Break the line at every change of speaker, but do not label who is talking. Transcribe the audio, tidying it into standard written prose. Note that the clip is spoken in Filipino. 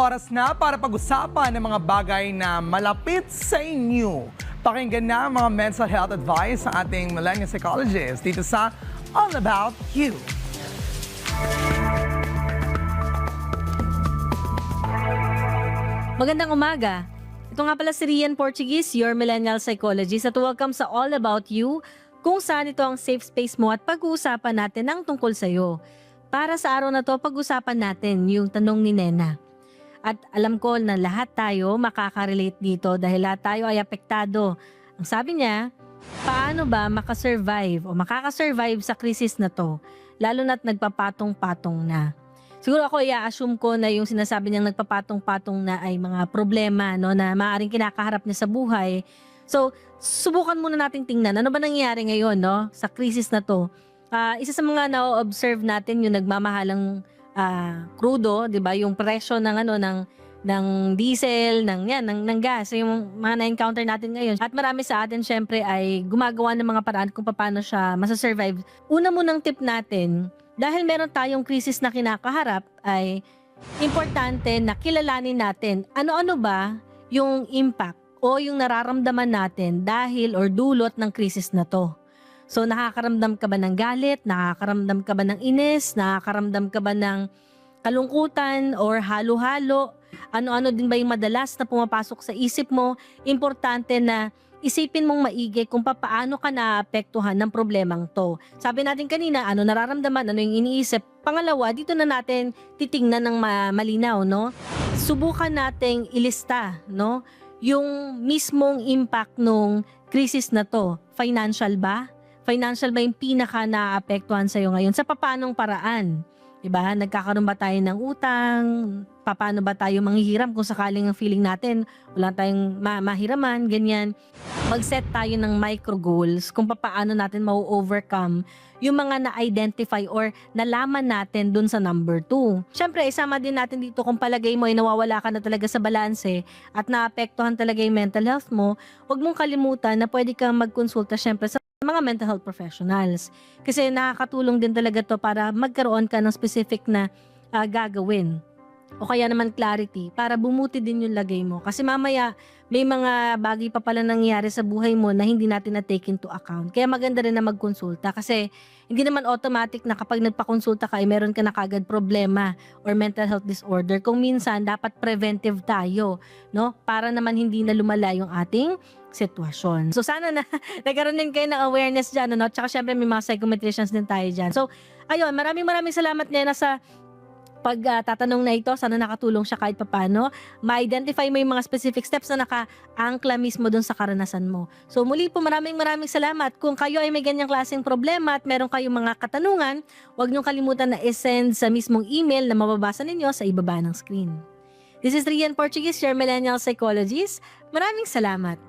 oras na para pag-usapan ng mga bagay na malapit sa inyo. Pakinggan na ang mga mental health advice sa ating millennial psychologist dito sa All About You.
Magandang umaga. Ito nga pala si Rian Portuguese, your millennial psychologist, at welcome sa All About You, kung saan ito ang safe space mo at pag-uusapan natin ang tungkol sa'yo. Para sa araw na to, pag-usapan natin yung tanong ni Nena. At alam ko na lahat tayo makaka-relate dito dahil lahat tayo ay apektado. Ang sabi niya, paano ba makasurvive o makakasurvive sa krisis na to, lalo na't nagpapatong-patong na? Siguro ako i-assume ko na yung sinasabi niyang nagpapatong-patong na ay mga problema, no, na maaaring kinakaharap niya sa buhay. So, subukan muna nating tingnan ano ba nangyayari ngayon, no, sa krisis na to. Isa sa mga na-observe natin yung nagmamahalang krudo, 'di ba? Yung presyo ng ng diesel, ng gas, yung mga na-encounter natin ngayon. At marami sa atin syempre ay gumagawa ng mga paraan kung paano siya masa-survive. Una munang tip natin, dahil meron tayong krisis na kinakaharap, ay importante na kilalanin natin ano-ano ba yung impact o yung nararamdaman natin dahil or dulot ng krisis na to. So nakakaramdam ka ba ng galit? Nakakaramdam ka ba ng inis? Nakakaramdam ka ba ng kalungkutan or halo-halo? Ano-ano din ba yung madalas na pumapasok sa isip mo? Importante na isipin mong maigi kung paano ka naapektuhan ng problemang to. Sabi natin kanina, ano nararamdaman, ano yung iniisip. Pangalawa, dito na natin titingnan ng malinaw, no? Subukan nating ilista, no, yung mismong impact nung krisis na to. Financial ba? Financial ba yung pinaka naapektuhan sa'yo ngayon? Sa papanong paraan? Diba? Nagkakaroon ba tayo ng utang? Paano ba tayo manghihiram kung sakaling ang feeling natin wala tayong mahiraman, ganyan. Mag-set tayo ng micro goals kung paano natin ma-overcome yung mga na-identify or nalaman natin dun sa number 2. Siyempre, isama din natin dito kung palagay mo ay nawawala ka na talaga sa balanse at naapektuhan talaga yung mental health mo, huwag mong kalimutan na pwede kang magkonsulta siyempre sa mga mental health professionals. Kasi nakakatulong din talaga to para magkaroon ka ng specific na gagawin. O kaya naman clarity para bumuti din yung lagay mo. Kasi mamaya may mga bagay pa pala nangyayari sa buhay mo na hindi natin na-take into account. Kaya maganda rin na magkonsulta kasi hindi naman automatic na kapag nagpakonsulta ka ay meron ka na kagad problema or mental health disorder. Kung minsan dapat preventive tayo, no? Para naman hindi na lumala yung ating sitwasyon. So sana na nagkaroon din kayo ng awareness dyan, no? Tsaka syempre may mga psychometricians din tayo dyan. So ayun, maraming salamat Nena sa pagtatanong na ito. Sana nakatulong siya kahit papano. Ma-identify mo yung mga specific steps na naka-angkla mismo dun sa karanasan mo. So muli po maraming salamat. Kung kayo ay may ganyang klaseng problema at meron kayong mga katanungan, huwag niyong kalimutan na isend sa mismong email na mababasa ninyo sa ibaba ng screen. This is Rian Portuguese, your millennial psychologist. Maraming salamat.